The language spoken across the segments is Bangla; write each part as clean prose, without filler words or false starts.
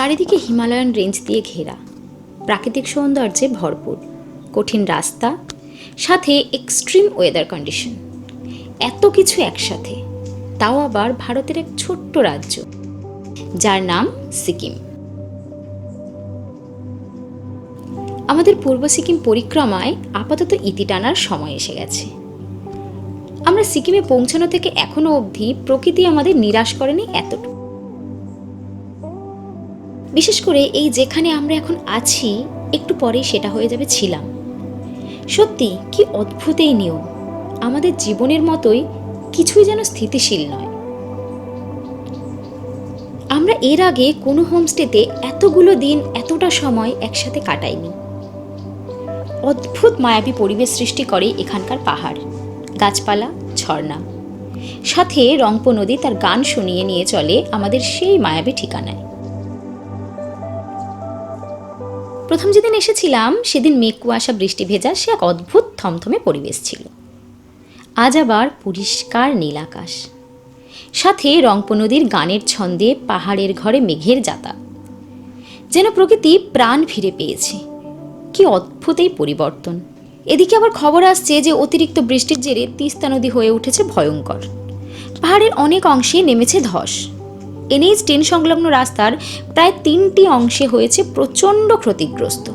চারিদিকে হিমালয়ান রেঞ্জ দিয়ে ঘেরা, প্রাকৃতিক সৌন্দর্যে ভরপুর, কঠিন রাস্তা, সাথে এক্সট্রিম ওয়েদার কন্ডিশন, এত কিছু একসাথে, তাও আবার ভারতের এক ছোট্ট রাজ্য যার নাম সিকিম। আমাদের পূর্ব সিকিম পরিক্রমায় আপাতত ইতি টানার সময় এসে গেছে। আমরা সিকিমে পৌঁছানো থেকে এখনো অবধি প্রকৃতি আমাদের নিরাশ করেনি এতটুকু। বিশেষ করে এই যেখানে আমরা এখন আছি, একটু পরেই সেটা হয়ে যাবে ছিলাম। সত্যি কি অদ্ভুত এই নিয়ম, আমাদের জীবনের মতোই কিছুই যেন স্থিতিশীল নয়। আমরা এর আগে কোনো হোমস্টেতে এতগুলো দিন এতটা সময় একসাথে কাটাইনি। অদ্ভুত মায়াবী পরিবেশ সৃষ্টি করে এখানকার পাহাড়, গাছপালা, ঝর্ণা, সাথে রংপো নদী তার গান শুনিয়ে নিয়ে চলে আমাদের সেই মায়াবী ঠিকানায়। প্রথম যেদিন এসেছিলাম সেদিন মেঘ কুয়াশা বৃষ্টি ভেজা সে এক অদ্ভুত থমথমে পরিবেশ ছিল। আজ আবার পরিষ্কার নীল আকাশ, সাথে রংপো নদীর গানের ছন্দে পাহাড়ের ঘরে মেঘের যাতা, যেন প্রকৃতি প্রাণ ফিরে পেয়েছে। কি অদ্ভুত এই পরিবর্তন। এদিকে আবার খবর আসছে যে অতিরিক্ত বৃষ্টির জেরে তিস্তা নদী হয়ে উঠেছে ভয়ঙ্কর, পাহাড়ের অনেক অংশে নেমেছে ধস। NH10 সংলগ্ন রাস্তার প্রায় 3টি অংশে হয়েছে প্রচণ্ড ক্ষতিগ্রস্ত।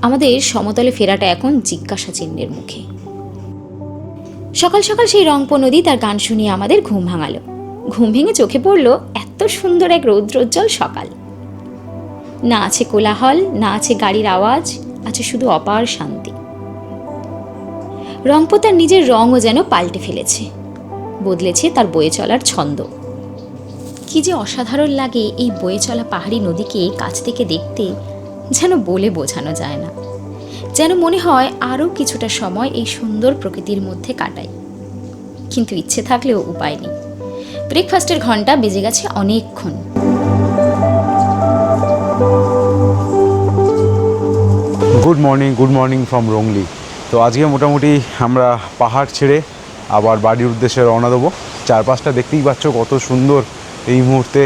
আমাদের সমতলে ফেরাটা এখন জিজ্ঞাসা চিহ্নের মুখে। সকাল সকাল সেই রংপো নদী তার গান শুনিয়ে আমাদের ঘুম ভাঙালো। ঘুম ভেঙে চোখে পড়ল এত সুন্দর এক রৌদ্রোজ্জ্বল সকাল। না আছে কোলাহল, না আছে গাড়ির আওয়াজ, আছে শুধু অপার শান্তি। রংপো তার নিজের রঙও যেন পাল্টে ফেলেছে, বদলেছে তার বয়ে চলার ছন্দ। কি যে অসাধারণ লাগে এই বয়ে চলা পাহাড়ি নদীকে কাছ থেকে দেখতে, যেন বলে বোঝানো যায় না। যেন মনে হয় আরও কিছুটা সময় এই সুন্দর প্রকৃতির মধ্যে কাটাই, কিন্তু ইচ্ছে থাকলেও উপায় নেই। ব্রেকফাস্টের ঘন্টা বেজে গেছে অনেকক্ষণ। Good morning from wrongly. তো আজকে মোটামুটি আমরা পাহাড় ছেড়ে আবার বাড়ির উদ্দেশ্যে রওনা দেবো। চারপাশটা দেখতেই পাচ্ছ কত সুন্দর এই মুহূর্তে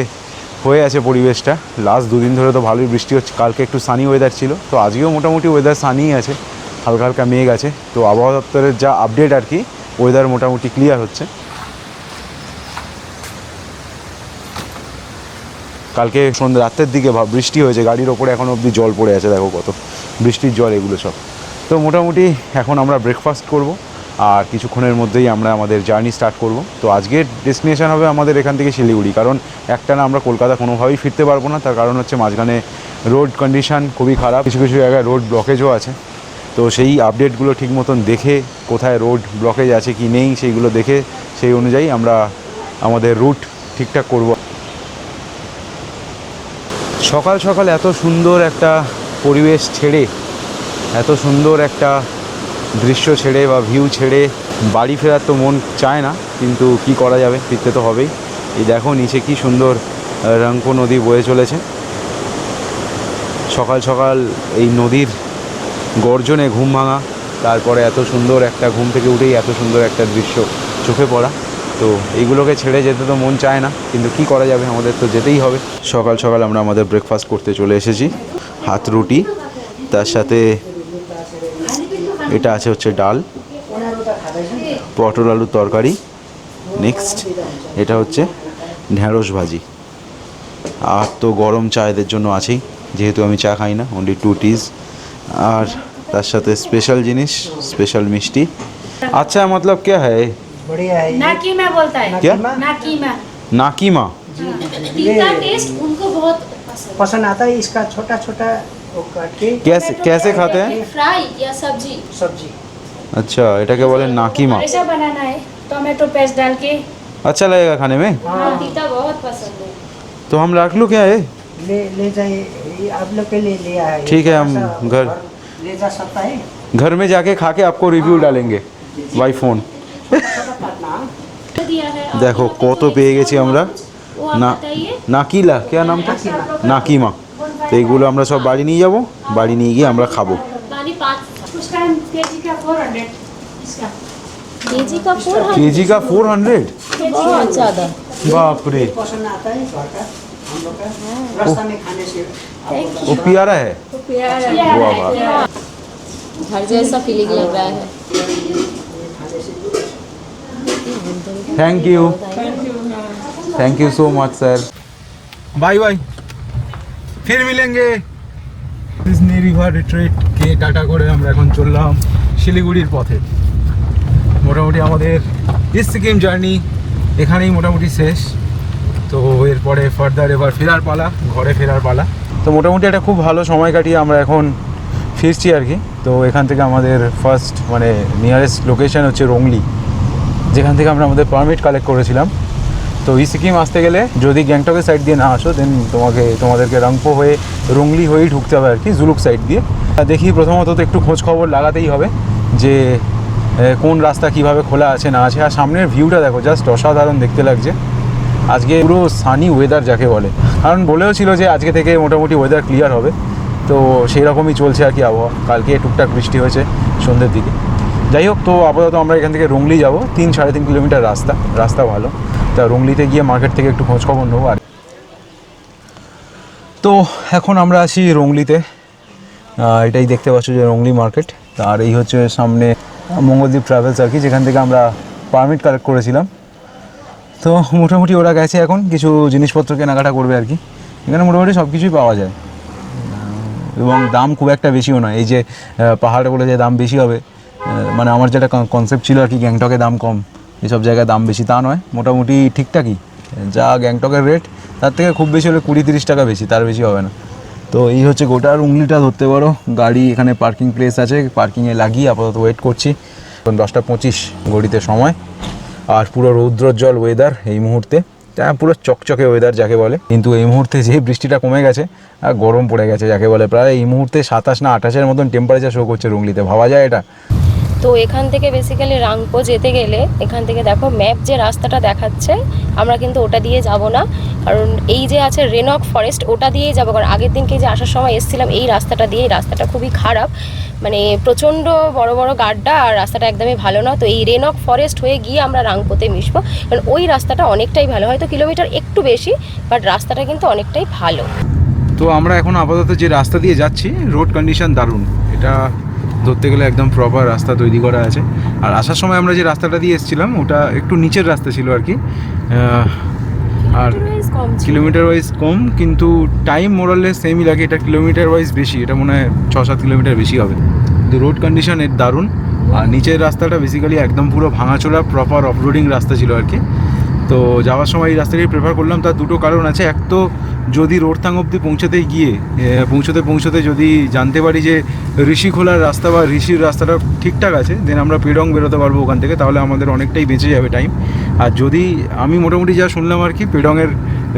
হয়ে আছে পরিবেশটা। লাস্ট দুদিন ধরে তো ভালোই বৃষ্টি হচ্ছে, কালকে একটু সানি ওয়েদার ছিল, তো আজকেও মোটামুটি ওয়েদার সানিই আছে, হালকা হালকা মেঘ আছে। তো আবহাওয়া দপ্তরের যা আপডেট আর কি, ওয়েদার মোটামুটি ক্লিয়ার হচ্ছে। কালকে সন্ধ্যা রাতের দিকে বৃষ্টি হয়েছে, গাড়ির ওপরে এখনও অবধি জল পড়ে আছে, দেখো কত বৃষ্টির জল এগুলো সব। তো মোটামুটি এখন আমরা ব্রেকফাস্ট করব আর কিছুক্ষণের মধ্যেই আমরা আমাদের জার্নি স্টার্ট করব। তো আজকের ডেস্টিনেশন হবে আমাদের এখান থেকে শিলিগুড়ি, কারণ একটানা আমরা কলকাতা কোনোভাবেই ফিরতে পারবো না। তার কারণ হচ্ছে মাঝখানে রোড কন্ডিশন খুবই খারাপ, কিছু কিছু জায়গায় রোড ব্লকেজও আছে। তো সেই আপডেটগুলো ঠিক মতন দেখে, কোথায় রোড ব্লকেজ আছে কি নেই সেইগুলো দেখে সেই অনুযায়ী আমরা আমাদের রুট ঠিকঠাক করব। সকাল সকাল এত সুন্দর একটা পরিবেশ ছেড়ে, এত সুন্দর একটা দৃশ্য ছেড়ে বা ভিউ ছেড়ে বাড়ি ফেরার তো মন চায় না, কিন্তু কি করা যাবে, ফিরতে তো হবেই। এই দেখো নিচে কি সুন্দর রংপো নদী বয়ে চলেছে। সকাল সকাল এই নদীর গর্জনে ঘুম ভাঙা, তারপরে এত সুন্দর একটা ঘুম থেকে উঠেই এত সুন্দর একটা দৃশ্য চোখে পড়া। তো এইগুলোকে ছেড়ে যেতে তো মন চায় না, কিন্তু কি করা যাবে, আমাদের তো যেতেই হবে। সকাল সকাল আমরা আমাদের ব্রেকফাস্ট করতে চলে এসেছি। হাত রুটি, তার সাথে এটা আছে হচ্ছে ডাল, পটল আলুর তরকারি, নেক্সট এটা হচ্ছে ঢ্যাঁড়স ভাজি, আর তো গরম চা এদের জন্য আছেই, যেহেতু আমি চা খাই না, অনলি 2 টিজ, আর তার সাথে স্পেশাল জিনিস, স্পেশাল মিষ্টি। আচ্ছা মতলব क्या है? बढ़िया है। नाकीमा बोलता है। क्या? नाकीमा। नाकीमा। तीखा टेस्ट उनको बहुत पसंद आता है। इसका छोटा छोटा वो काट के कैसे खाते हैं? फ्राई या सब्जी। सब्जी अच्छा এটাকে বলে नाकीमा। ऐसा बनाना है, टोमेटो पेस्ट डाल के। अच्छा लगेगा खाने में? हाँ, तीता बहुत पसंद है। तो हम रख लूँ क्या है? ले जाइए, ये आप लोग के लिए लिया है। ठीक है, हम घर ले जा सकता है। घर में जाके खा के आपको रिव्यू डालेंगे बाय फोन। दिया है और দেখো কত পেয়ে গেছি আমরা। वो आप না बताइए। নাকিলা क्या नाम था? নাকিমা। তো এইগুলো আমরা সব বাড়ি নিয়ে যাব, বাড়ি নিয়ে গিয়ে আমরা খাবো। गाली 5 उसका केजी का 400 इसका केजी का 400? केजी का 400? बहुत ज़्यादा। बाप रे। पसंद आता है घर का। हम लोग का रास्ता में खाने से वो प्यारा है Yeah. वाह वाह घर जैसा फीलिंग लग रहा है। खाने से thank you so much sir. Bye bye, फिर मिलेंगे। ডিজনি রিভার রিট্রিটকে টাটা করে আমরা এখন চললাম শিলিগুড়ির পথে। মোটামুটি আমাদের ইস্ট সিকিম জার্নি এখানেই মোটামুটি শেষ। তো এরপরে ফার্দার এবার ফেরার পালা, ঘরে ফেরার পালা। তো মোটামুটি একটা খুব ভালো সময় কাটিয়ে আমরা এখন ফিরছি আর কি। তো এখান থেকে আমাদের ফার্স্ট মানে নিয়ারেস্ট লোকেশন হচ্ছে রংলি, যেখান থেকে আমরা আমাদের পারমিট কালেক্ট করেছিলাম। তো এই সিকিম আসতে গেলে যদি গ্যাংটকের সাইড দিয়ে না আসো দেন তোমাদেরকে রংপো হয়ে রংলি হয়েই ঢুকতে হবে আর কি, জুলুক সাইড দিয়ে। দেখি প্রথমত তো একটু খোঁজ খবর লাগাতেই হবে যে কোন রাস্তা কিভাবে খোলা আছে না আছে। আর সামনের ভিউটা দেখো, জাস্ট অসাধারণ দেখতে লাগছে। আজকে পুরো সানি ওয়েদার যাকে বলে, কারণ বলেও ছিল যে আজকে থেকে মোটামুটি ওয়েদার ক্লিয়ার হবে। তো সেই রকমই চলছে আর কি আবহাওয়া। কালকে টুকটাক বৃষ্টি হয়েছে সন্ধ্যের দিকে। যাই হোক, তো আপাতত আমরা এখান থেকে রংলি যাব, 3-3.5 কিলোমিটার রাস্তা ভালো। তা রংলিতে গিয়ে মার্কেট থেকে একটু খোঁজ খবর নেবো আর। তো এখন আমরা আছি রংলিতে। এটাই দেখতে পাচ্ছ যে রংলি মার্কেট। আর এই হচ্ছে সামনে মঙ্গলদ্বীপ ট্রাভেলস আর কি, যেখান থেকে আমরা পারমিট কালেক্ট করেছিলাম। তো মোটামুটি ওরা গেছে এখন কিছু জিনিসপত্র কেনাকাটা করবে আর কি। এখানে মোটামুটি সব কিছুই পাওয়া যায় এবং দাম খুব একটা বেশিও নয়। এই যে পাহাড়ে বলে যে দাম বেশি হবে, মানে আমার যেটা কনসেপ্ট ছিল আর কি গ্যাংটকে দাম কম, এসব জায়গায় দাম বেশি, তা নয়। মোটামুটি ঠিকঠাকই যা গ্যাংটকের রেট তার থেকে খুব বেশি হলে 20-30 টাকা বেশি, তার বেশি হবে না। তো এই হচ্ছে গোটা রংলিটা ধরতে পারো। গাড়ি এখানে পার্কিং প্লেস আছে, পার্কিংয়ে লাগিয়ে আপাতত ওয়েট করছি। এখন 10:25 ঘড়িতে সময়। আর পুরো রৌদ্রোজ্জ্বল ওয়েদার এই মুহূর্তে, পুরো চকচকে ওয়েদার যাকে বলে। কিন্তু এই মুহূর্তে যে বৃষ্টিটা কমে গেছে আর গরম পড়ে গেছে যাকে বলে। প্রায় এই মুহূর্তে 27 না 28-এর মতন টেম্পারেচার শো করছে রংলিতে, ভাবা যায় এটা? তো এখান থেকে বেসিক্যালি রাংপো যেতে গেলে এখান থেকে দেখো ম্যাপ যে রাস্তাটা দেখাচ্ছে, আমরা কিন্তু ওটা দিয়ে যাব না, কারণ এই যে আছে রেনক ফরেস্ট ওটা দিয়েই যাবো। কারণ আগের দিনকে যে আসার সময় এসেছিলাম এই রাস্তাটা দিয়ে, এই রাস্তাটা খুবই খারাপ, মানে প্রচণ্ড বড় বড় গাড্ডা, আর রাস্তাটা একদমই ভালো না। তো এই রেনক ফরেস্ট হয়ে গিয়ে আমরা রাংপোতে মিশবো, কারণ ওই রাস্তাটা অনেকটাই ভালো, হয়তো কিলোমিটার একটু বেশি, বাট রাস্তাটা কিন্তু অনেকটাই ভালো। তো আমরা এখন আপাতত যে রাস্তা দিয়ে যাচ্ছি, রোড কন্ডিশন দারুণ। এটা ধরতে গেলে একদম প্রপার রাস্তা তৈরি করা আছে। আর আসার সময় আমরা যে রাস্তাটা দিয়ে এসেছিলাম ওটা একটু নিচের রাস্তা ছিল আর কি। আর কিলোমিটার ওয়াইজ কম, কিন্তু টাইম মোরালে সেমই লাগে। এটা কিলোমিটার ওয়াইজ বেশি, এটা মনে হয় 6-7 কিলোমিটার বেশি হবে। কিন্তু রোড কন্ডিশন এর দারুণ। আর নিচের রাস্তাটা বেসিক্যালি একদম পুরো ভাঙাচোরা প্রপার অফরোডিং রাস্তা ছিল আর কি। তো যাওয়ার সময় এই রাস্তাটি প্রেফার করলাম, তার দুটো কারণ আছে। এক তো যদি রোডথাং অবধি পৌঁছতে যদি জানতে পারি যে ঋষিখোলার রাস্তা বা ঋষির রাস্তাটা ঠিকঠাক আছে, দেন আমরা পেডং বেরোতে পারবো ওখান থেকে, তাহলে আমাদের অনেকটাই বেঁচে যাবে টাইম। আর যদি আমি মোটামুটি যা শুনলাম আর কি, পেডংয়ের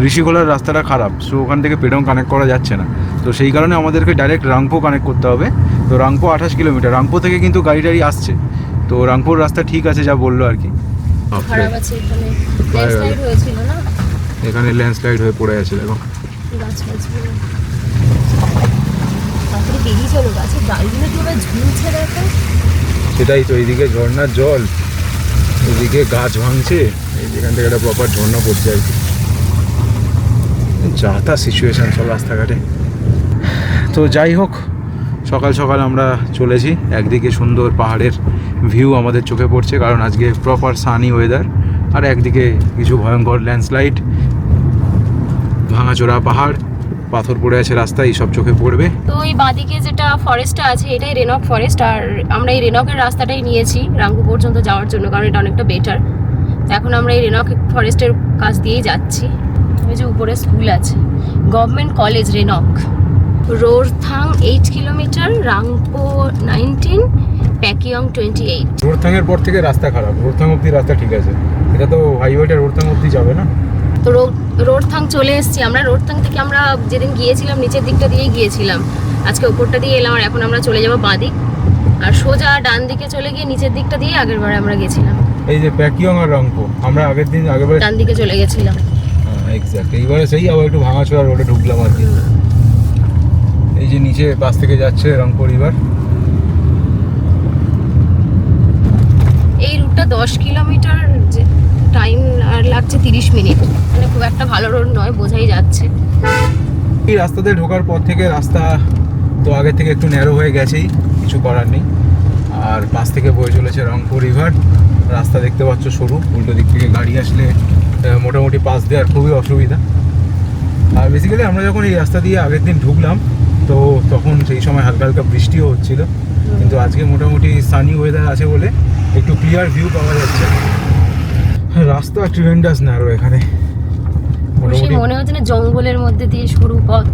ঋষিখোলার রাস্তাটা খারাপ, সো ওখান থেকে পেডং কানেক্ট করা যাচ্ছে না। তো সেই কারণে আমাদেরকে ডাইরেক্ট রাংপো কানেক্ট করতে হবে। তো রাংপো 28 কিলোমিটার, রাংপো থেকে কিন্তু গাড়ি টাড়ি আসছে। তো রাংপোর রাস্তা ঠিক আছে যা বললো আর কি। খারাপ আছে, এখানে ল্যান্ডস্লাইড হয়েছিল না, এখানে ল্যান্ডস্লাইড হয়ে পড়ে আছে দেখো। গাছগুলো তারপরে বেরিয়ে চলো, গাছের ডালগুলো কীভাবে ঝুলছে দেখো। সেটাই তো, এইদিকে ঝর্ণার জল, এদিকে গাছ ভাঙছে, এই যেখান থেকে একটা প্রপার ঝর্ণা পড়ছে আর কি। যা তা সিচুয়েশান সব রাস্তাঘাটে। তো যাই হোক, সকাল সকাল আমরা চলেছি। একদিকে সুন্দর পাহাড়ের ভিউ আমাদের চোখে পড়ছে, কারণ আজকে প্রপার সানি ওয়েদার। আর একদিকে কিছু ভয়ঙ্কর ল্যান্ডস্লাইড, ভাঙাচোরা পাহাড়, পাথর পড়ে আছে রাস্তায়, এই সব চোখে পড়বে। তো এই বাঁদিকে যেটা ফরেস্টটা আছে এটাই রেনক ফরেস্ট, আর আমরা এই রেনকের রাস্তাটাই নিয়েছি রাংপো পর্যন্ত যাওয়ার জন্য, কারণ এটা অনেকটা বেটার। তো এখন আমরা এই রেনক ফরেস্টের কাছ দিয়েই যাচ্ছি। ওই যে উপরে স্কুল আছে, government college Rhenock. রোরথাং 8 kilometre, Rangpo 19, Pakyong 28। রোরথাংয়ের পর থেকে রাস্তা খারাপ, রোরথাং অবধি রাস্তা ঠিক আছে। এটা তো হাইওয়েটা রোরথাং অবধি যাবে না। তো রোরথাং চলে এসেছি আমরা। রোরথাং থেকে আমরা যেদিন গিয়েছিলাম নিচের দিকটা দিয়েই গিয়েছিলাম, আজকে উপরটা দিয়ে এলাম। আর এখন আমরা চলে যাবো বাঁদিক, আর সোজা ডান দিকে চলে গিয়ে নিচের দিকটা দিয়ে আগের বারে আমরা গেছিলাম। এই যে প্যাকিয়ং আর রাংপো, আমরা আগেরবারে ডান দিকে চলে গেছিলাম। এক্স্যাক্ট, এইবারে সেই আবার একটু ভাঙাচোরা রোডে ঢুকলাম আর কি। এই যে নিচে বাস থেকে যাচ্ছে রাংপো রিভার। এই রুটটা 10 কিলোমিটার, টাইম আর লাগছে 30 মিনিট, মানে খুব একটা ভালো রোড নয়, বোঝাই যাচ্ছে। এই রাস্তাতে ঢোকার পর থেকে রাস্তা তো আগের থেকে একটু ন্যারো হয়ে গেছেই, কিছু করার নেই। আর পাশ থেকে বয়ে চলেছে রংপুর রিভার। রাস্তা দেখতে পাচ্ছ সরু, উল্টো দিক থেকে গাড়ি আসলে মোটামুটি পাশ দেওয়ার খুবই অসুবিধা। আর বেসিক্যালি আমরা যখন এই রাস্তা দিয়ে আগের দিন ঢুকলাম তো তখন সেই সময় হালকা হালকা বৃষ্টিও হচ্ছিল, কিন্তু আজকে মোটামুটি সানি ওয়েদার আছে বলে একটু ক্লিয়ার ভিউ পাওয়া যাচ্ছে। রাস্তা ট্রিমেন্ডাস ন্যারো এখানে, মোটামুটি মনে হচ্ছে না জঙ্গলের মধ্যে দিয়ে সরু পথ।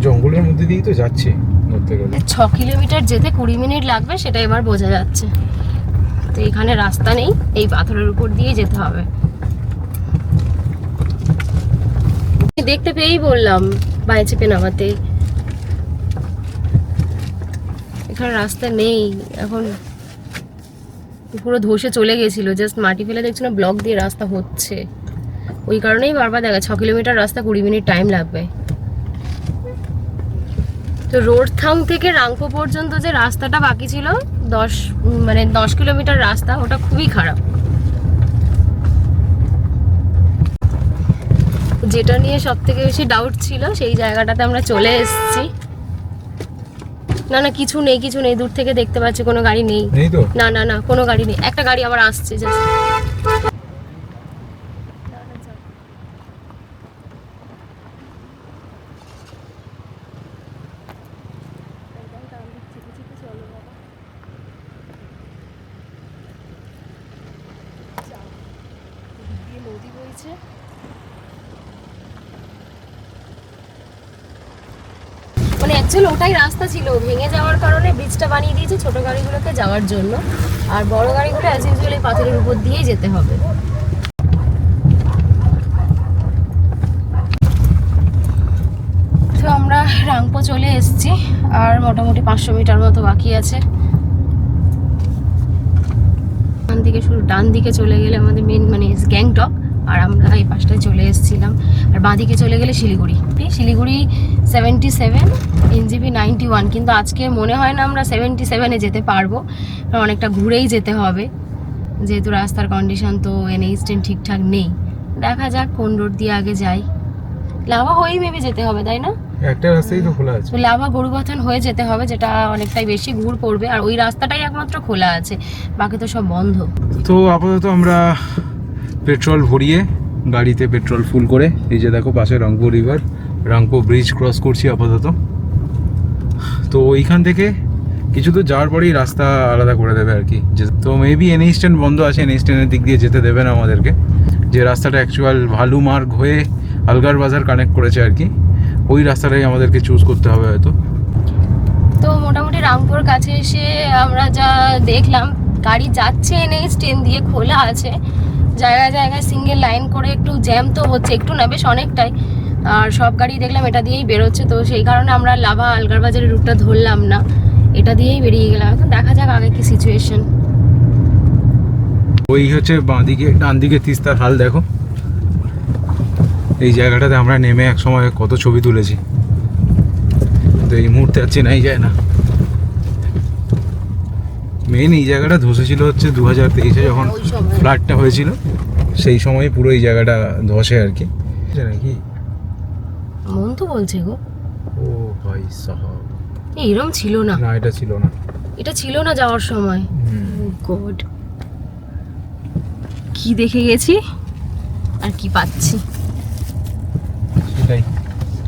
জঙ্গলের মধ্যে দিয়েই তো যাচ্ছে ধরতে গেলে। 6 কিলোমিটার যেতে 20 মিনিট লাগবে সেটা এবার বোঝা যাচ্ছে। তো এখানে রাস্তা নেই, এই পাথরের উপর দিয়ে যেতে হবে। দেখতে পেয়েই বললাম বাইরে চেপে নামাতে, এখানে রাস্তা নেই। এখন পুরো ধসে চলে গেছিল, জাস্ট মাটি ফেলে দেখছি না ব্লক দিয়ে রাস্তা হচ্ছে। ওই কারণেই বারবার দেখা 6 কিলোমিটার রাস্তা 20 মিনিট টাইম লাগবে। তো রোড থাং থেকে রাংপো পর্যন্ত যে রাস্তাটা বাকি ছিল 10 কিলোমিটার রাস্তা, ওটা খুবই খারাপ। যেটা নিয়ে সব থেকে বেশি ডাউট ছিল সেই জায়গাটাতে আমরা চলে এসেছি। না না কিছু নেই, কিছু নেই, দূর থেকে দেখতে পাচ্ছি কোনো গাড়ি নেই। না না না কোনো গাড়ি নেই, একটা গাড়ি আবার আসছে জাস্ট। নদী বইছে, মানে অ্যাকচুয়ালি ওটাই রাস্তা ছিল, ভেঙে যাওয়ার কারণে ব্রিজটা বানিয়ে দিয়েছে ছোট গাড়িগুলোকে যাওয়ার জন্য, আর বড় গাড়িগুলো অ্যাজ ইউজুয়াল এই পাথরের উপর দিয়েই যেতে হবে। তো আমরা রাংপো চলে এসেছি, আর মোটামুটি 500 মিটার মতো বাকি আছে। ডান দিকে শুরু, ডান দিকে চলে গেলে আমাদের মেন মানে গ্যাংটক, আর আমরা এই পাশটায় চলে এসেছিলাম। আর বাঁদিকে চলে গেলে শিলিগুড়ি। 77, এনজিপি 91, কিন্তু আজকে মনে হয় না আমরা 77-এ যেতে পারবো, কারণ অনেকটা ঘুরেই যেতে হবে, যেহেতু রাস্তার কন্ডিশন তো NH10 ঠিকঠাক নেই। দেখা যাক কোন রোড দিয়ে আগে যাই। লাভা হয়েই মেবি যেতে হবে, তাই না? একটা রাস্তাই তো খোলা আছে, তো লাভা গরুবাথান হয়ে যেতে হবে, যেটা অনেকটাই বেশি ঘুর পড়বে, আর ওই রাস্তাটাই একমাত্র খোলা আছে, বাকি তো সব বন্ধ। তো আপাতত আমরা পেট্রোল ভরিয়ে গাড়িতে পেট্রোল ফুল করে এই যে দেখো পাশে Rangpur river, Rangpur bridge cross করছি আপাতত। তো এইখান থেকে কিছু তো যাওয়ার পরেই রাস্তা আলাদা করে দেবে আর কি। তো মেবি NH10 বন্ধ আছে, NH10-এর দিক দিয়ে যেতে দেবে না আমাদেরকে, যে রাস্তাটা অ্যাকচুয়াল ভালুমার্গ হয়ে আলগার বাজার কানেক্ট করেছে আর কি, ওই রাস্তাটাই আমাদেরকে চুজ করতে হবে হয়তো। তো মোটামুটি রাংপুর কাছে এসে আমরা যা দেখলাম, গাড়ি যাচ্ছে NH10 দিয়ে, খোলা আছে, জায়গায় জায়গায় সিঙ্গেল লাইন করে, একটু জ্যাম তো হচ্ছে, একটু না বেশ অনেকটাই, আর সব গাড়ি দেখলাম এটা দিয়েই বেরোচ্ছে। তো সেই কারণে আমরা লাভা আলগার বাজারের রুটটা ধরলাম না, এটা দিয়েই বেরিয়ে গেলাম। এখন দেখা যাক আগে কি সিচুয়েশন। ওই হচ্ছে বাঁদিকে, ডান দিকে তিস্তার হাল দেখো। এই জায়গাটাতে আমরা নেমে এক সময় কত ছবি তুলেছি, তো এই মুহূর্তে আর চেনাই যায় না। মেন এই জায়গাটা ধসেছিল হচ্ছে 2023-এ যখন ফ্লাডটা হয়েছিল, সেই সময় পুরো এই জায়গাটা ধসে আর কি, নাকি মন তো বলছে গো। ও ভাই সাহাব, এরম ছিল না, না এটা ছিল না, এটা ছিল না যাওয়ার সময়। গড, কি দেখে গেছি আর কি পাচ্ছি। সেটাই,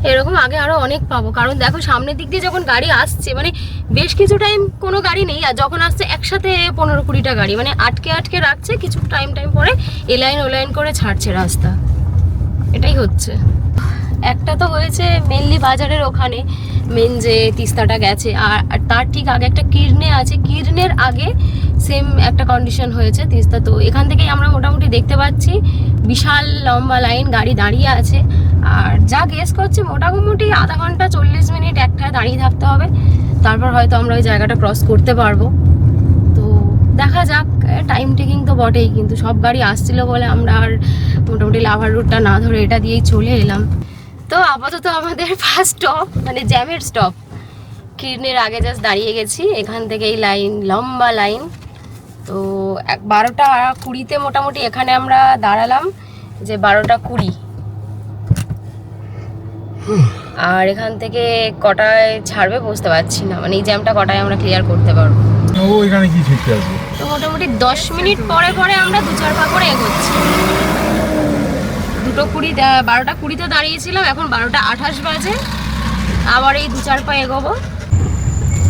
এরকম আগে আরো অনেক পাবো, কারণ দেখো সামনের দিক দিয়ে যখন গাড়ি আসছে, মানে বেশ কিছু টাইম কোনো গাড়ি নেই, আর যখন আসছে একসাথে 15-20টা গাড়ি, মানে আটকে আটকে রাখছে, কিছু টাইম পরে এ লাইন ও লাইন করে ছাড়ছে রাস্তা, এটাই হচ্ছে। একটা তো হয়েছে মেনলি বাজারের ওখানে, মেন যে তিস্তাটা গেছে, আর তার ঠিক আগে একটা কিরনে আছে, কিরনের আগে সেম একটা কন্ডিশন হয়েছে তিস্তা। তো এখান থেকেই আমরা মোটামুটি দেখতে পাচ্ছি বিশাল লম্বা লাইন, গাড়ি দাঁড়িয়ে আছে, আর যা গেস করছে মোটামুটি আধা ঘন্টা 40 মিনিট একটায় দাঁড়িয়ে থাকতে হবে, তারপর হয়তো আমরা ওই জায়গাটা ক্রস করতে পারবো। তো দেখা যাক, টাইম টেকিং তো বটেই, কিন্তু সব গাড়ি আসছিল বলে আমরা আর মোটামুটি লাভার রুটটা না ধরে এটা দিয়েই চলে এলাম। তো আপাতত আমাদের ফার্স্ট স্টপ, মানে জ্যামের স্টপ, কিরনের আগে জাস্ট দাঁড়িয়ে গেছি, এখান থেকে এই লাইন, লম্বা লাইন। তো 12টা 20-তে মোটামুটি এখানে আমরা দাঁড়ালাম, যে 12টা 20 আর এখান থেকে কটায় ছাড়বে বুঝতে পারছি না, মানে এই জ্যামটা কটায় আমরা ক্লিয়ার করতে পারবো। ও এখানে কি শিখতে আসবে? তো মোটামুটি 10 মিনিট পরে পরে আমরা 2-4 পা করে এগোচ্ছি। 12টা 20-তে দাঁড়িয়েছিলাম, এখন 12টা 28 বাজে, আবার এই 2-4 পা এগোবো।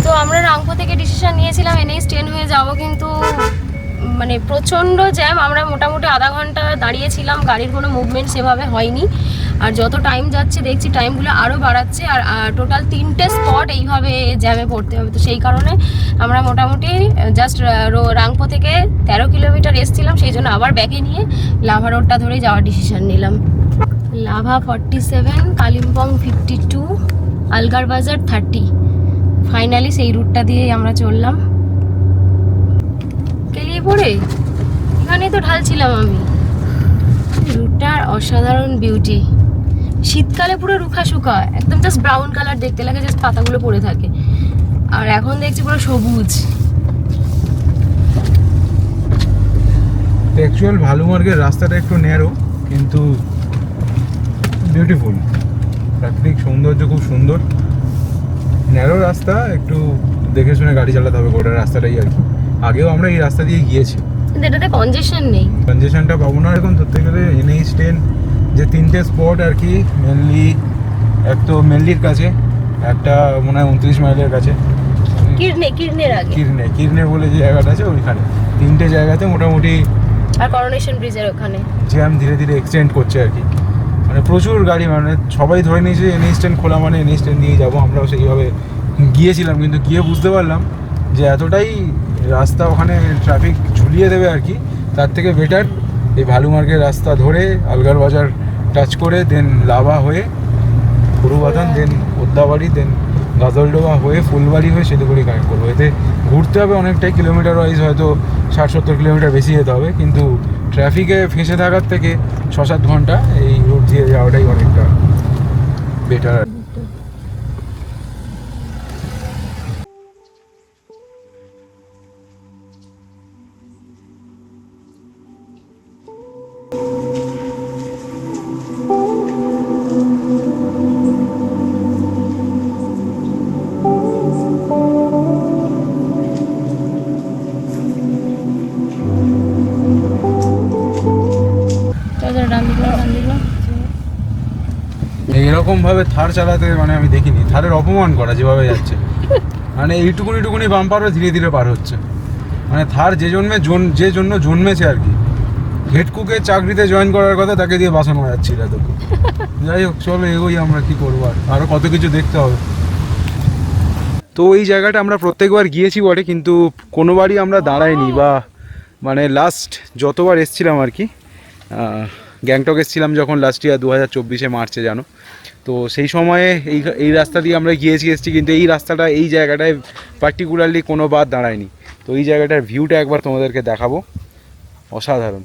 তো আমরা রাংপো থেকে ডিসিশন নিয়েছিলাম NH10 হয়ে যাব, কিন্তু মানে প্রচণ্ড জ্যাম। আমরা মোটামুটি আধা ঘন্টা দাঁড়িয়েছিলাম, গাড়ির কোনো মুভমেন্ট সেভাবে হয়নি। আর যত টাইম যাচ্ছে দেখছি টাইমগুলো আরও বাড়াচ্ছে, আর টোটাল 3টে স্পট এইভাবে জ্যামে পড়তে হবে। তো সেই কারণে আমরা মোটামুটি জাস্ট রাংপো থেকে 13 কিলোমিটার এসেছিলাম, সেই জন্য আবার ব্যাকে নিয়ে লাভা রোডটা ধরে যাওয়ার ডিসিশন নিলাম। লাভা 47, কালিম্পং 52, আলগার বাজার 30। ফাইনালি সেই রুটটা দিয়েই আমরা চললাম। কেলিয়ে পড়ে এখানেই তো ঢালছিলাম আমি। রুটটার অসাধারণ বিউটি, শীতকালে পুরো রুখা শুকা, একদম জাস্ট ব্রাউন কালার দেখতে লাগে, জাস্ট পাতাগুলো পড়ে থাকে। আর এখন দেখছি পুরো সবুজ। অ্যাকচুয়াল ভালুমার্গের রাস্তাটা একটু ন্যারো কিন্তু বিউটিফুল, প্রাকৃতিক সৌন্দর্য খুব সুন্দর। ন্যারো রাস্তা, একটু দেখে শুনে গাড়ি চালাতে হবে গোটা রাস্তাটাই আর কি। আগেও আমরা এই রাস্তা দিয়ে গিয়েছি, কিন্তু এটাতে কনজেশন নেই। কনজেশনটা পাবো না এখন ধরতে গেলে। NH10 যে 3টে স্পট আর কি, মেনলি এক তো মেনলির কাছে, একটা মনে হয় 29 মাইলের কাছে, কিরনের আগে, কিরনে বলে যে জায়গাটা আছে ওইখানে 3টে জায়গাতে মোটামুটি আর করোনেশন ব্রিজের ওখানে জ্যাম ধীরে ধীরে এক্সটেন্ড করছে আর কি। মানে প্রচুর গাড়ি, মানে সবাই ধরে নিয়েছে NH10 খোলা মানে NH10 দিয়ে যাবো। আমরাও সেইভাবে গিয়েছিলাম, কিন্তু গিয়ে বুঝতে পারলাম যে এতটাই রাস্তা ওখানে ট্রাফিক ঝুলিয়ে দেবে আর কি, তার থেকে বেটার এই ভালুমার্গের রাস্তা ধরে আলগার বাজার টাচ করে দেন লাভা হয়ে পুরুবাথান, দেন ওদ্দাবাড়ি, দেন গাজলডোবা হয়ে ফুলবাড়ি হয়ে শিলিগুড়ি কানেক্ট করবো। এতে ঘুরতে হবে অনেকটাই, কিলোমিটার ওয়াইজ হয়তো 60-70 কিলোমিটার বেশি যেতে হবে, কিন্তু ট্রাফিকে ফেঁসে থাকার থেকে 6-7 ঘন্টা এই রুট দিয়ে যাওয়াটাই অনেকটা বেটার। এইরকম ভাবে থার চালাতে মানে আমি দেখিনি, থারের অপমান করা যেভাবে যাচ্ছে, মানে এইটুকুনি বাম্পারও ধীরে ধীরে পার হচ্ছে। মানে থার যে জন্য জন্মেছে আর কি, হেড কুকের চাকরিতে জয়েন করার কথা, তাকে দিয়ে বাসানো যাচ্ছিল এতক্ষণ। যাই হোক, চলো এগোই, আমরা কি করবো, আরও কত কিছু দেখতে হবে। তো এই জায়গাটা আমরা প্রত্যেকবার গিয়েছি বটে, কিন্তু কোনোবারই আমরা দাঁড়াইনি, বা মানে লাস্ট যতবার এসছিলাম আর কি, গ্যাংটক এসেছিলাম যখন লাস্ট ইয়ার 2024 মার্চে জানো, তো সেই সময়ে এই রাস্তা দিয়ে আমরা এসেছি, কিন্তু এই রাস্তাটা এই জায়গাটায় পার্টিকুলারলি কোনো বার দাঁড়ায়নি। তো এই জায়গাটার ভিউটা একবার তোমাদেরকে দেখাবো, অসাধারণ।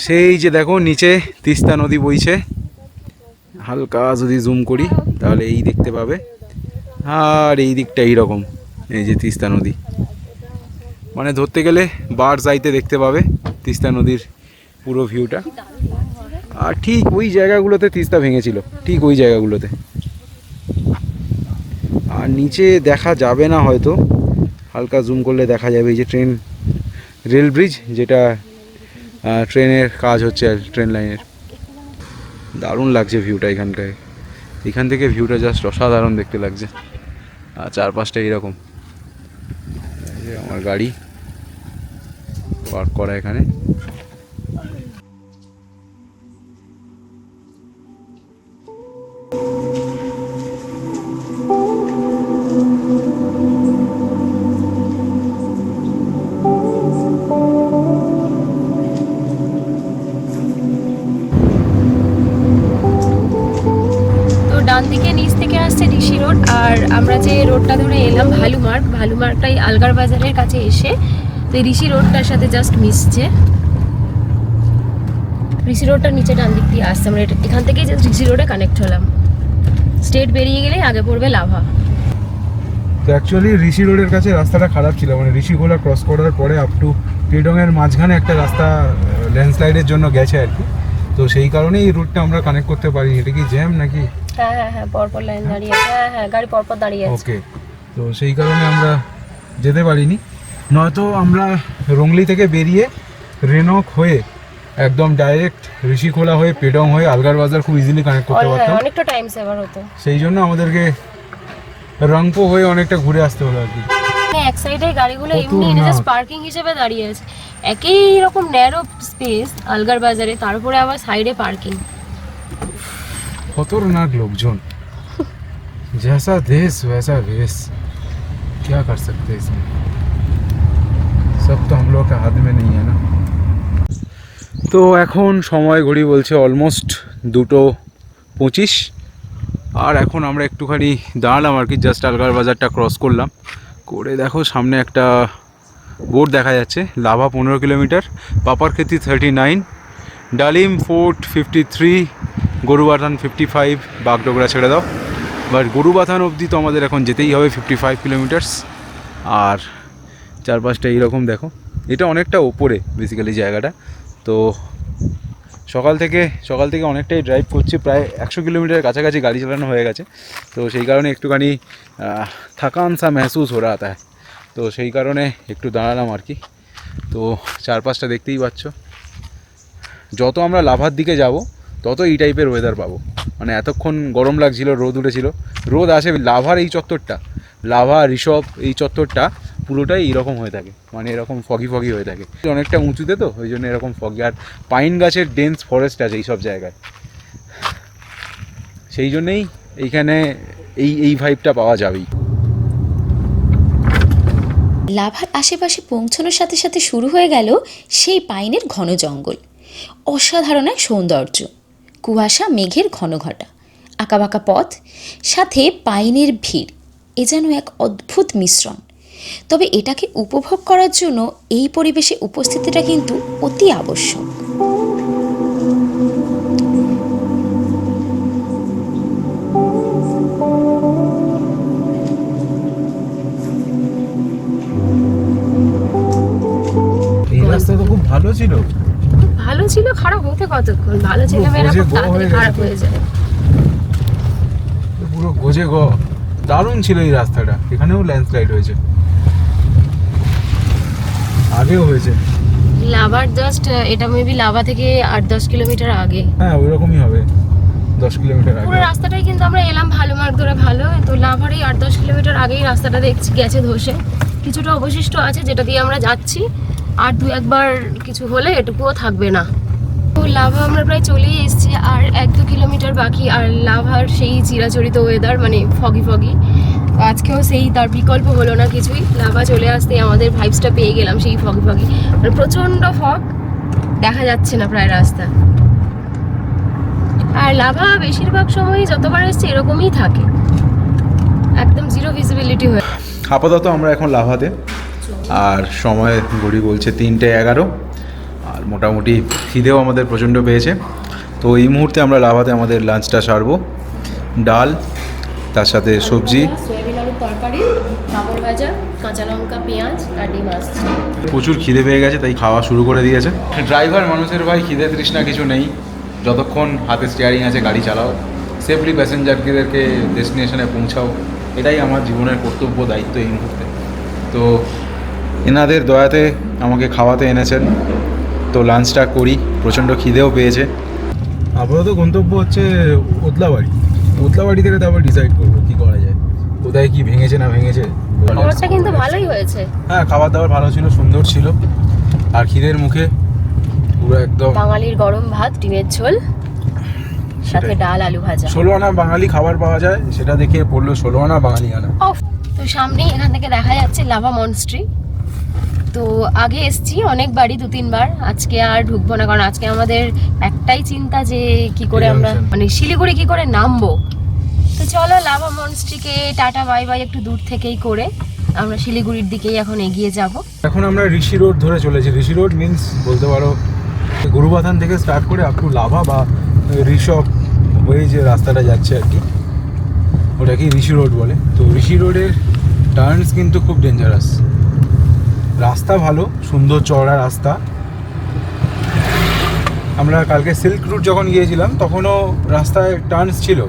সেই যে দেখো নিচে তিস্তা নদী বইছে, হালকা যদি জুম করি তাহলে এই দেখতে পাবে, আর এই দিকটা এইরকম, এই যে তিস্তা নদী, মানে ধরতে গেলে বার যাইতে দেখতে পাবে তিস্তা নদীর পুরো ভিউটা। আর ঠিক ওই জায়গাগুলোতে তিস্তা ভেঙেছিল, ঠিক ওই জায়গাগুলোতে। আর নিচে দেখা যাবে না হয়তো, হালকা জুম করলে দেখা যাবে এই যে রেল ব্রিজ, যেটা ট্রেনের কাজ হচ্ছে, ট্রেন লাইনের। দারুণ লাগছে ভিউটা এখানটায়, এখান থেকে ভিউটা জাস্ট অসাধারণ দেখতে লাগছে। আর চারপাশটা এইরকম, আমার গাড়ি পার্ক করা এখানে। ডান দিকে নিচ থেকে আসছে ঋষি রোড, আর আমরা যে রোডটা ধরে এলাম ভালুমার্গটাই আলগার বাজারের কাছে এসে তো এই ঋষি রোডটার সাথে জাস্ট মিশছে। ঋষি রোডটার নিচে ডান দিক দিয়ে আসছে, আমরা এখান থেকেই জাস্ট ঋষি রোডে কানেক্ট হলাম। স্টেট বেরিয়ে গেলেই আগে পড়বে লাভা। তো অ্যাকচুয়ালি ঋষি রোডের কাছে রাস্তাটা খারাপ ছিল, মানে ঋষিগোলা ক্রস করার পরে আপ টু পেডংয়ের মাঝখানে একটা রাস্তা ল্যান্ডস্লাইডের জন্য গেছে আর কি। তো সেই কারণেই এই রুটটা আমরা কানেক্ট করতে পারিনি। এটা কি জ্যাম নাকি হ্যাঁ হ্যাঁ হ্যাঁ, পরপর লাইন দাঁড়িয়ে আছে, হ্যাঁ হ্যাঁ গাড়ি পরপর দাঁড়িয়ে আছে। ওকে, তো সেই কারণে আমরা যেতে পারিনি, নয়তো আমরা রংলি থেকে বেরিয়ে রেনক হয়ে একদম ডাইরেক্ট ঋষিখোলা হয়ে পেডং হয়ে আলগার বাজার খুব ইজিলি কানেক্ট করতে পারতাম। অনেকটা টাইম সেভার হতো। সেই জন্য আমাদেরকে রংপো হয়ে অনেকটা ঘুরে আসতে হলো আর কি। এক সাইডে গাড়িগুলো কত এমনি না। জাস্ট পার্কিং হিসেবে দাঁড়িয়ে আছে, একই রকম ন্যারো স্পেস আলগার বাজারে, তারপরে আবার সাইডে পার্কিং। खतरनाक लोकजन, जैसा देश वैसा वेश, क्या कर सकते हैं इसमें, सब तो हम लोग के हाथ में नहीं है ना। তো এখন সময় ঘড়ি বলছে অলমোস্ট 2:25, আর এখন আমরা একটুখানি দাঁড়ালাম আর কি, জাস্ট আলগার বাজারটা ক্রস করলাম করে দেখো সামনে একটা বোর্ড দেখা যাচ্ছে, লাভা 15 কিলোমিটার, পাপারখেতি 39, ডালিম ফোর্ট 53, গরুবাথান 55, বাগডোগরা ছেড়ে দাও। বাট গরুবাথান অবধি তো আমাদের এখন যেতেই হবে 55 কিলোমিটার্স। আর চারপাশটা এইরকম দেখো, এটা অনেকটা ওপরে বেসিক্যালি জায়গাটা। তো সকাল থেকে অনেকটাই ড্রাইভ করছি, প্রায় 100 কিলোমিটারের কাছাকাছি গাড়ি চালানো হয়ে গেছে। তো সেই কারণে একটুখানি থাকান সা মেহসুস হো রাহা হ্যায়, তো সেই কারণে একটু দাঁড়ালাম আর কি। তো চারপাশটা দেখতেই পাচ্ছ, যত আমরা লাভার দিকে যাব তত এই টাইপের ওয়েদার পাবো। মানে এতক্ষণ গরম লাগছিল, রোদ উঠেছিল, রোদ আসে লাভার এই চত্বরটা, লাভা ঋষভ এই চত্বরটা পুরোটাই এরকম হয়ে থাকে, মানে এরকম ফগি হয়ে থাকে, অনেকটা উঁচুতে তো ওই জন্য এরকম ফগি। আর পাইন গাছের ডেন্স ফরেস্ট আছে এইসব জায়গায়, সেই জন্যেই এইখানে এই ভাইবটা পাওয়া যাবেই। লাভার আশেপাশে পৌঁছানোর সাথে সাথে শুরু হয়ে গেল সেই পাইনের ঘন জঙ্গল, অসাধারণ এক সৌন্দর্য, কুয়াশা মেঘের ঘন ঘটা, আঁকাবাঁকা পথ, সাথে পাইনের ভিড়, এ যেন এক অদ্ভুত মিশ্রণ। তবে এটাকে উপভোগ করার জন্য এই পরিবেশে উপস্থিতিটা কিন্তু অতি আবশ্যক। এই রাস্তা তো খুব ভালো ছিল, ভালো ছিল, খারাপ হতে কতক্ষণ, ভালো ছিল মেয়েরা খুব তাড়াতাড়ি খারাপ হয়ে যায়। পুরো গোজে দারুণ ছিল এই রাস্তাটা। এখানেও ল্যান্ডস্লাইড হয়েছে, আগেও হয়েছে। লাভার জাস্ট এটা মেবি লাভা থেকে 8-10 কিলোমিটার আগে, হ্যাঁ ওই রকমই হবে, 10 কিলোমিটার আগে। পুরো রাস্তাটাই কিন্তু আমরা এলাম ভালো মার্ক ধরে, ভালো। তো লাভার এই 8-10 কিলোমিটার আগেই রাস্তাটা দেখছি গেছে ধসে, কিছুটা অবশিষ্ট আছে যেটা দিয়ে আমরা যাচ্ছি, আর 2-1 কিছু হলে এটুকুও থাকবে না। তো লাভা আমরা প্রায় চলেই এসেছি, আর 1-2 কিলোমিটার বাকি। আর লাভার সেই চিরাচরিত ওয়েদার, মানে ফগি, আজকেও সেই, তার বিকল্প হলো না কিছুই। লাভা চলে আসতে আমাদের ভাইবসটা পেয়ে গেলাম সেই ফগি, আর প্রচণ্ড ফগ, দেখা যাচ্ছে না প্রায় রাস্তা। আর লাভা বেশিরভাগ সময় যতবার এসছে এরকমই থাকে, একদম জিরো ভিজিবিলিটি হয়ে। আপাতত আমরা এখন লাভাতে, আর সময় ঘড়ি বলছে 3:11, আর মোটামুটি খিদেও আমাদের প্রচণ্ড পেয়েছে। তো এই মুহূর্তে আমরা লাভাতে আমাদের লাঞ্চটা সারবো, ডাল, তার সাথে সবজি, সয়াবিন আলুর তরকারি, পাঁপড় ভাজা, কাঁচা লঙ্কা, পেঁয়াজ আর ডিম আসছে। প্রচুর খিদে পেয়ে গেছে, তাই খাওয়া শুরু করে দিয়েছে। ড্রাইভার মানুষের ভাই খিদে তৃষ্ণা কিছু নেই, যতক্ষণ হাতে স্টিয়ারিং আছে গাড়ি চালাও, সেফলি প্যাসেঞ্জারদেরকে ডেস্টিনেশনে পৌঁছাও, এটাই আমার জীবনের কর্তব্য, দায়িত্ব এই মুহূর্তে। তো এনাদের দয়াতে আমাকে খাওয়াতে এনেছেন, তো লাঞ্চটা করি, প্রচণ্ড খিদেও পেয়েছে। আপাতত গন্তব্য হচ্ছে ওদলাবাড়ি থেকে তারপর ডিসাইড করবো কী করা যায়, কোথায় কি ভেঙেছে না ভেঙেছে। খাবারটা কিন্তু ভালোই হয়েছে, হ্যাঁ খাবার দাবার ভালো ছিল, সুন্দর ছিল, আর খিদের মুখে পুরো একদম বাঙালির গরম ভাত, ডিমের ঝোল, সাথে ডাল, আলু ভাজা। 16 আনা বাঙালি খাবার পাওয়া যায়, সেটা দেখে পড়লো 16 আনা বাঙালি আনা। তো সামনেই এখান থেকে দেখা যাচ্ছে লাভা মনস্ট্রি। তো আগে এসছি অনেকবারই, 2-3 বার, আজকে আর ঢুকবো না, কারণ আজকে আমাদের একটাই চিন্তা যে কি করে আমরা, মানে শিলিগুড়ি কি করে নামবো। তো চলো লাভা মনস্ট্রিকে টাটা বাই বাই একটু দূর থেকেই করে আমরা শিলিগুড়ির দিকেই এখন এগিয়ে যাব। এখন আমরা ঋষি রোড ধরে চলেছি। ঋষি রোড মিন্স বলতে পারো গরুবাথান থেকে স্টার্ট করে আপ টু লাভা বা ঋষভ হয়ে যে রাস্তাটা যাচ্ছে আর কি, ওটাকে ঋষি রোড বলে। তো ঋষি রোডের টার্নস কিন্তু খুব ডেঞ্জারাস, রাস্তা ভালো, সুন্দর চওড়া রাস্তা। আমরা কালকে সিল্ক রুট যখন গিয়েছিলাম তখনও রাস্তায় টার্নস ছিল,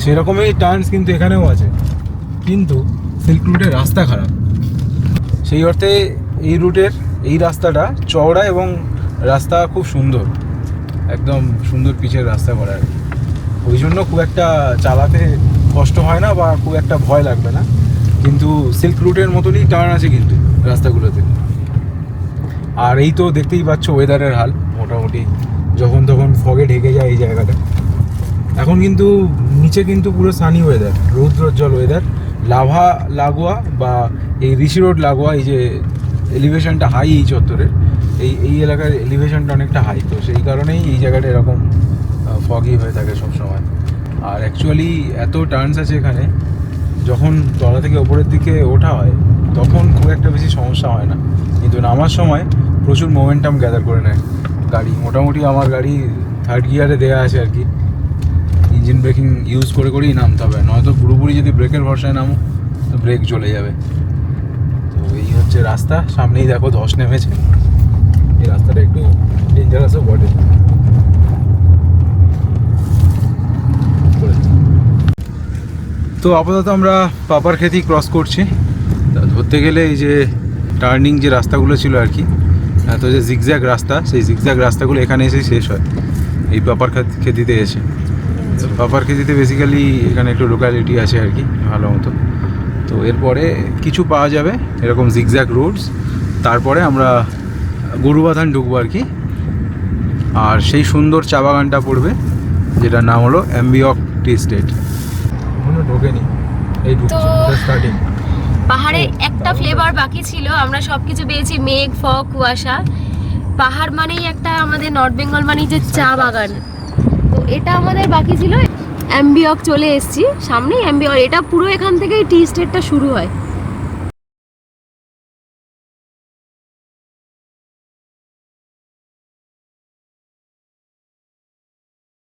সেরকমই টার্নস কিন্তু এখানেও আছে, কিন্তু সিল্ক রুটের রাস্তা খারাপ। সেই অর্থে এই রুটের এই রাস্তাটা চওড়া এবং রাস্তা খুব সুন্দর, একদম সুন্দর পিচের রাস্তা করা আর কি। ওই জন্য খুব একটা চালাতে কষ্ট হয় না বা খুব একটা ভয় লাগবে না। কিন্তু সিল্ক রুটের মতনই টার্ন আছে কিন্তু রাস্তাগুলোতে। আর এই তো দেখতেই পাচ্ছ ওয়েদারের হাল, মোটামুটি যখন তখন ফগে ঢেকে যায় এই জায়গাটা। এখন কিন্তু নিচে কিন্তু পুরো সানি ওয়েদার, রৌদ্রোজ্জ্বল ওয়েদার। লাভা লাগোয়া বা এই ঋষি রোড লাগোয়া, এই যে এলিভেশনটা হাই এই চত্বরের, এই এলাকার এলিভেশনটা অনেকটা হাই, তো সেই কারণেই এই জায়গাটা এরকম ফগি হয়ে থাকে সবসময়। আর অ্যাকচুয়ালি এত টার্নস আছে এখানে, যখন তলা থেকে ওপরের দিকে ওঠা হয় তখন খুব একটা বেশি সমস্যা হয় না, কিন্তু নামার সময় প্রচুর মোমেন্টাম গ্যাদার করে নেয় গাড়ি। মোটামুটি আমার গাড়ি 3rd গিয়ারে দেওয়া আছে আর কি, ইঞ্জিন ব্রেকিং ইউজ করে করেই নামতে হবে, নয়তো পুরোপুরি যদি ব্রেকের ভরসায় নামো তো ব্রেক চলে যাবে। তো এই হচ্ছে রাস্তা, সামনেই দেখো ধস নেমেছে। এই রাস্তাটা একটু ডেঞ্জারাসও বটে। তো আপাতত আমরা পাপারখেতি ক্রস করছি। তা ধরতে গেলে এই যে টার্নিং যে রাস্তাগুলো ছিল আর কি, এত যে জিগজ্যাগ রাস্তা, সেই জিগজ্যাগ রাস্তাগুলো এখানে এসেই শেষ হয় এই পাপারখেতিতে এসে। পাপারখেতিতে বেসিক্যালি এখানে একটু লোকালিটি আছে আর কি ভালো মতো। তো এরপরে কিছু পাওয়া যাবে এরকম জিগজ্যাগ রোডস, তারপরে আমরা গরুবাথান ঢুকবো আর কি। আর সেই সুন্দর চা বাগানটা পড়বে, যেটার নাম হলো অ্যাম্বিওক টি স্টেট। এখনো ঢোকেনি, এই ঢুকছে, স্টার্টিং। পাহাড়ে একটা ফ্লেভার বাকি ছিল, আমরা সবকিছু পেয়েছি, মেঘ, ফগ, কুয়াশা। পাহাড় মানেই একটা, আমাদের নর্থ বেঙ্গল মানেই যে চা বাগান, তো এটা আমাদের বাকি ছিল। অ্যাম্বিওক চলে এসেছি, সামনেই অ্যাম্বিওক। এটা পুরো এখান থেকেই টি স্টেটটা শুরু হয়।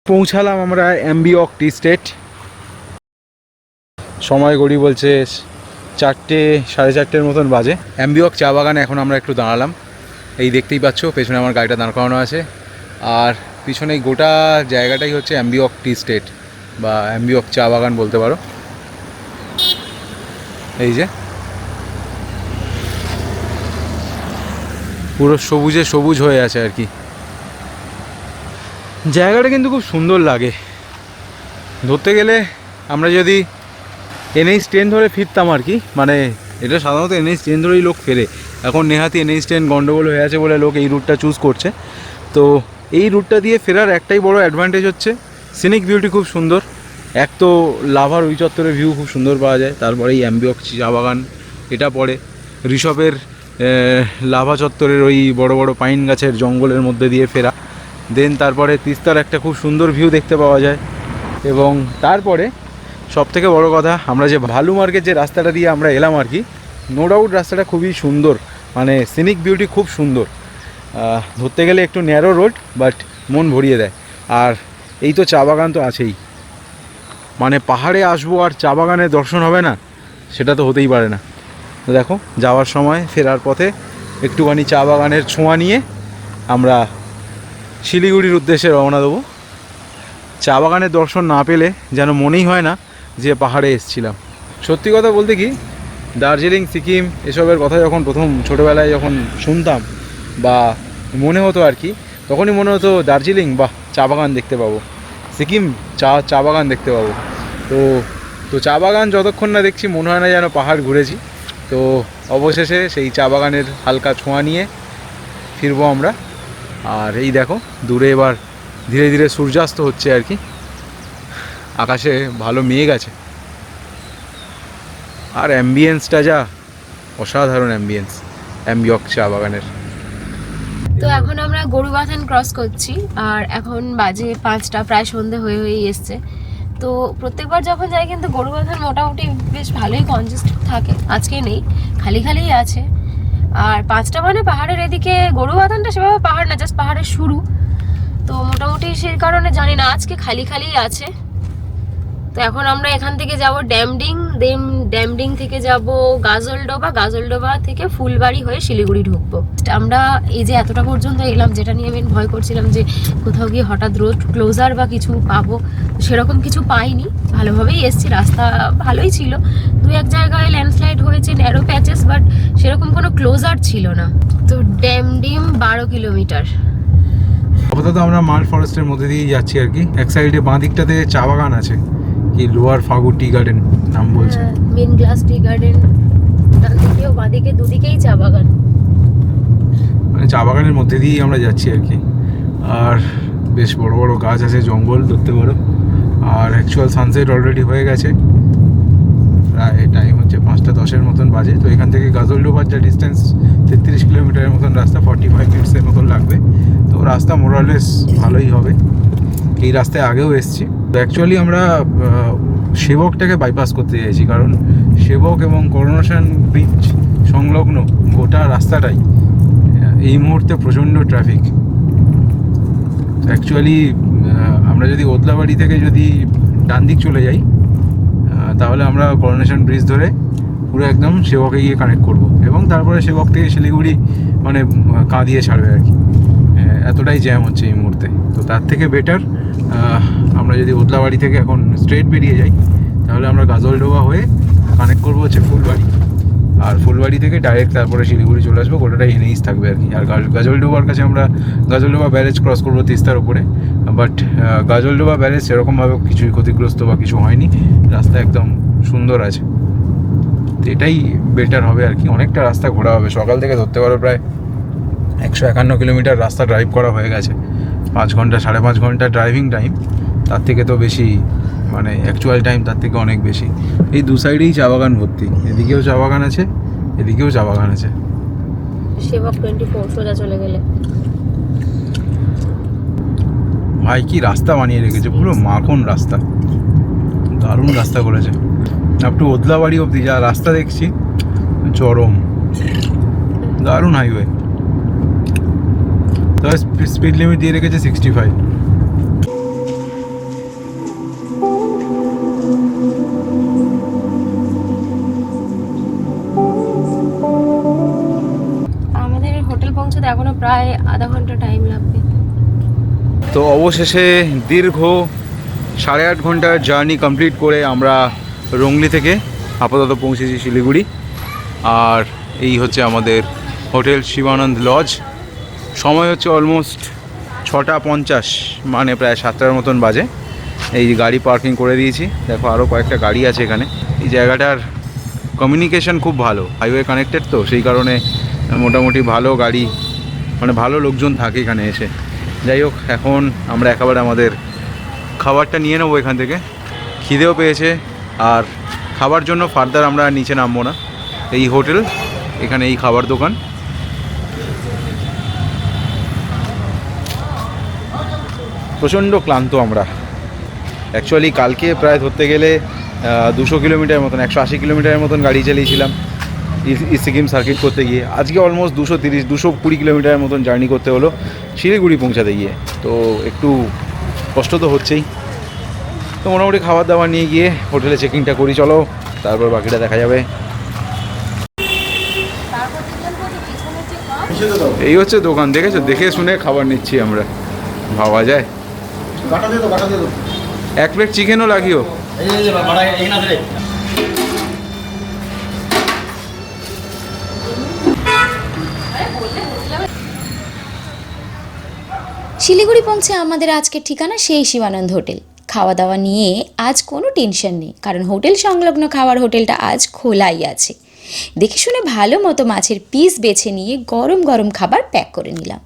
পৌঁছালাম আমরা অ্যাম্বিওক টি স্টেট। সময় ঘড়ি বলছে 4টে, 4:30 মতন বাজে। অ্যাম্বিওক চা বাগানে এখন আমরা একটু দাঁড়ালাম। এই দেখতেই পাচ্ছ পেছনে আমার গাড়িটা দাঁড় করানো আছে, আর পিছনে গোটা জায়গাটাই হচ্ছে অ্যাম্বিওক টি স্টেট বা অ্যাম্বিওক চা বাগান বলতে পারো। এই যে পুরো সবুজে সবুজ হয়ে আছে আর কি। জায়গাটা কিন্তু খুব সুন্দর লাগে। ধরতে গেলে আমরা যদি NH10 ধরে ফিরতাম আর কি, মানে এটা সাধারণত NH10 ধরেই লোক ফেরে, এখন নেহাতি NH10 গন্ডগোল হয়ে আছে বলে লোক এই রুটটা চুজ করছে। তো এই রুটটা দিয়ে ফেরার একটাই বড় অ্যাডভান্টেজ হচ্ছে সিনিক বিউটি খুব সুন্দর। এক তো লাভার ওই চত্বরের ভিউ খুব সুন্দর পাওয়া যায়, তারপরে এই অ্যাম্বিওক চা বাগান এটা পড়ে, ঋষভের লাভা চত্বরের ওই বড় বড় পাইন গাছের জঙ্গলের মধ্যে দিয়ে ফেরা, দেন তারপরে তিস্তার একটা খুব সুন্দর ভিউ দেখতে পাওয়া যায়। এবং তারপরে সবথেকে বড় কথা, আমরা যে ভালুমার্গের যে রাস্তাটা দিয়ে আমরা এলাম আর কি, নো ডাউট রাস্তাটা খুবই সুন্দর, মানে সিনিক বিউটি খুব সুন্দর। ধরতে গেলে একটু ন্যারো রোড, বাট মন ভরিয়ে দেয়। আর এই তো চা বাগান তো আছেই, মানে পাহাড়ে আসবো আর চা বাগানের দর্শন হবে না, সেটা তো হতেই পারে না। তো দেখো যাওয়ার সময় ফেরার পথে একটুখানি চা বাগানের ছোঁয়া নিয়ে আমরা শিলিগুড়ির উদ্দেশ্যে রওনা দেবো। চা বাগানের দর্শন না পেলে যেন মনেই হয় না যে পাহাড়ে এসেছিলাম। সত্যি কথা বলতে কি, দার্জিলিং, সিকিম এসবের কথা যখন প্রথম ছোটোবেলায় যখন শুনতাম বা মনে হতো আর কি, তখনই মনে হতো দার্জিলিং বাহ চা বাগান দেখতে পাবো, সিকিম চা বাগান দেখতে পাবো। তো চা বাগান যতক্ষণ না দেখছি মনে হয় না যেন পাহাড় ঘুরেছি। তো অবশেষে সেই চা বাগানের হালকা ছোঁয়া নিয়ে ফিরবো আমরা। আর এই দেখো দূরে এবার ধীরে ধীরে সূর্যাস্ত হচ্ছে আর কি, আকাশে ভালো মেঘ আছে। আর অ্যাম্বিয়েন্সটা যা অসাধারণ অ্যাম্বিয়েন্স অ্যাম্বিওক চা বাগানের। তো এখন আমরা গরুবাথান ক্রস করছি, আর এখন বাজে 5টা, প্রায় সন্ধে হয়ে এসছে। তো প্রত্যেকবার যখন যাই কিন্তু গরুবাথান মোটামুটি বেশ ভালোই কনজেস্টেড থাকে, আজকে নেই, খালি খালিই আছে। আর 5টা মানে পাহাড়ের এদিকে গরুবাথানটা সেভাবে পাহাড় না, জাস্ট পাহাড়ের শুরু, তো মোটামুটি সেই কারণে জানি না আজকে খালি খালিই আছে। তো এখন আমরা এখান থেকে যাব ড্যামডিং, দেন ড্যামডিং থেকে যাব গাজলডোবা, গাজলডোবা থেকে ফুলবাড়ি হয়ে শিলিগুড়ি ঢুকবো। আমরা এই যে এতটা পর্যন্ত এলাম, যেটা নিয়ে আমি ভয় করছিলাম যে কোথাও গিয়ে হঠাৎ রোড ক্লোজার বা কিছু পাবো, সেরকম কিছু পাইনি, ভালোভাবেই এসছি, রাস্তা ভালোই ছিল। দু এক জায়গায় ল্যান্ডস্লাইড হয়েছে, ন্যারো প্যাচেস, বাট সেরকম কোনো ক্লোজার ছিল না। তো ড্যামডিম 12 কিলোমিটার। আপাতত আমরা মাল ফরেস্টের মধ্যে দিয়ে যাচ্ছি আর কি। এক সাইডে বাঁ দিকটাতে চা বাগান আছে, কি লোয়ার ফাগু টি গার্ডেন নাম বলছে, মেন গ্লাস টি গার্ডেন, ডান দিকেও বাঁদিকে দুদিকেই চা বাগান। মানে চা বাগানের মধ্যে দিয়েই আমরা যাচ্ছি আর কি। আর বেশ বড় বড় গাছ আছে, জঙ্গল ধরতে পারো। আর অ্যাকচুয়াল সানসেট অলরেডি হয়ে গেছে, প্রায় টাইম হচ্ছে 5:10 মতন বাজে। তো এখান থেকে গাজলডোবার যা ডিস্টেন্স 33 কিলোমিটারের মতন রাস্তা, 45 মিনিটসের মতন লাগবে। তো রাস্তা মোরালেস ভালোই হবে। এই রাস্তায় আগেও এসেছি। তো অ্যাকচুয়ালি আমরা সেবকটাকে বাইপাস করতে চাইছি, কারণ সেবক এবং করোনেশন ব্রিজ সংলগ্ন গোটা রাস্তাটাই এই মুহূর্তে প্রচণ্ড ট্রাফিক। অ্যাকচুয়ালি আমরা যদি ওদলাবাড়ি থেকে যদি ডান দিক চলে যাই, তাহলে আমরা করোনেশন ব্রিজ ধরে পুরো একদম সেবকে গিয়ে কানেক্ট করব, এবং তারপরে সেবক থেকে শিলিগুড়ি মানে কাঁদিয়ে ছাড়বে আর কি। এতটাই জ্যাম হচ্ছে এই মুহূর্তে। তো তার থেকে বেটার আমরা যদি ওদলাবাড়ি থেকে এখন স্ট্রেট বেরিয়ে যাই, তাহলে আমরা গাজলডোবা হয়ে কানেক্ট করবো হচ্ছে ফুলবাড়ি, আর ফুলবাড়ি থেকে ডাইরেক্ট তারপরে শিলিগুড়ি চলে আসবো। গোটাটাই এনএইচ থাকবে আর কি। আর গাজলডোবার কাছে আমরা গাজলডোবা ব্যারেজ ক্রস করবো তিস্তার উপরে, বাট গাজলডোবা ব্যারেজ সেরকমভাবে কিছুই ক্ষতিগ্রস্ত বা কিছু হয়নি, রাস্তা একদম সুন্দর আছে। তো এটাই বেটার হবে আর কি। অনেকটা রাস্তা ঘোরা হবে, সকাল থেকে ধরতে পারো প্রায় 151 কিলোমিটার রাস্তা ড্রাইভ করা হয়ে গেছে। 5 ঘন্টা 5.5 ঘন্টা ড্রাইভিং টাইম, তার থেকে তো বেশি, মানে অ্যাকচুয়াল টাইম তার থেকে অনেক বেশি। এই দু সাইডেই চা বাগান ভর্তি, এদিকেও চা বাগান আছে, এদিকেও চা বাগান আছে। সেবক 24 সোজা চলে গেলে। ভাই কি রাস্তা বানিয়ে রেখেছে, পুরো মাখন রাস্তা, দারুণ রাস্তা করেছে। আপ টু ওদলাবাড়ি অবধি যা রাস্তা দেখছি চরম, দারুণ হাইওয়ে। তবে স্পিড লিমিট দিয়ে রেখেছে 65। আমাদের হোটেল পৌঁছতে এখনো প্রায় আধা ঘন্টা টাইম লাগবে। তো অবশেষে দীর্ঘ 8.5 ঘন্টার জার্নি কমপ্লিট করে আমরা রংলি থেকে আপাতত পৌঁছেছি শিলিগুড়ি। আর এই হচ্ছে আমাদের হোটেল শিবানন্দ লজ। সময় হচ্ছে অলমোস্ট 6:50, মানে প্রায় 7টার মতন বাজে। এই গাড়ি পার্কিং করে দিয়েছি, দেখো আরও কয়েকটা গাড়ি আছে এখানে। এই জায়গাটার কমিউনিকেশন খুব ভালো, হাইওয়ে কানেক্টেড, তো সেই কারণে মোটামুটি ভালো গাড়ি, মানে ভালো লোকজন থাকে এখানে এসে। যাই হোক, এখন আমরা একেবারে আমাদের খাবারটা নিয়ে নেবো এখান থেকে। খিদেও পেয়েছে, আর খাবার জন্য ফার্দার আমরা নিচে নামবো না। এই হোটেল, এখানে এই খাবার দোকান। প্রচণ্ড ক্লান্ত আমরা। অ্যাকচুয়ালি কালকে প্রায় ধরতে গেলে 200 কিলোমিটার মতন, 180 কিলোমিটারের মতন গাড়ি চালিয়েছিলাম সিকিম সার্কিট করতে গিয়ে। আজকে অলমোস্ট 220 কিলোমিটারের মতন জার্নি করতে হলো শিলিগুড়ি পৌঁছাতে গিয়ে। তো একটু কষ্ট তো হচ্ছেই। তো মোটামুটি খাবার দাবার নিয়ে গিয়ে হোটেলে চেকিংটা করি, চলো, তারপর বাকিটা দেখা যাবে। এই হচ্ছে দোকান, দেখেছো, দেখে শুনে খাবার নিচ্ছি আমরা, ভাবা যায়। 1 প্লেট চিকেনও লাগিও। শিলিগুড়ি পৌঁছে আমাদের আজকের ঠিকানা সেই শিবানন্দ হোটেল। খাওয়া দাওয়া নিয়ে আজ কোনো টেনশন নেই, কারণ হোটেল সংলগ্ন খাওয়ার হোটেলটা আজ খোলাই আছে। দেখে শুনে ভালো মতো মাছের পিস বেছে নিয়ে গরম গরম খাবার প্যাক করে নিলাম।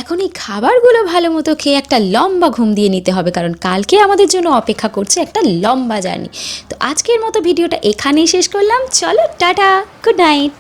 এখন এই খাবারগুলো ভালো মতো খেয়ে একটা লম্বা ঘুম দিয়ে নিতে হবে, কারণ কালকে আমাদের জন্য অপেক্ষা করছে একটা লম্বা জার্নি। তো আজকের মতো ভিডিওটা এখানেই শেষ করলাম, চলো টাটা, গুড নাইট।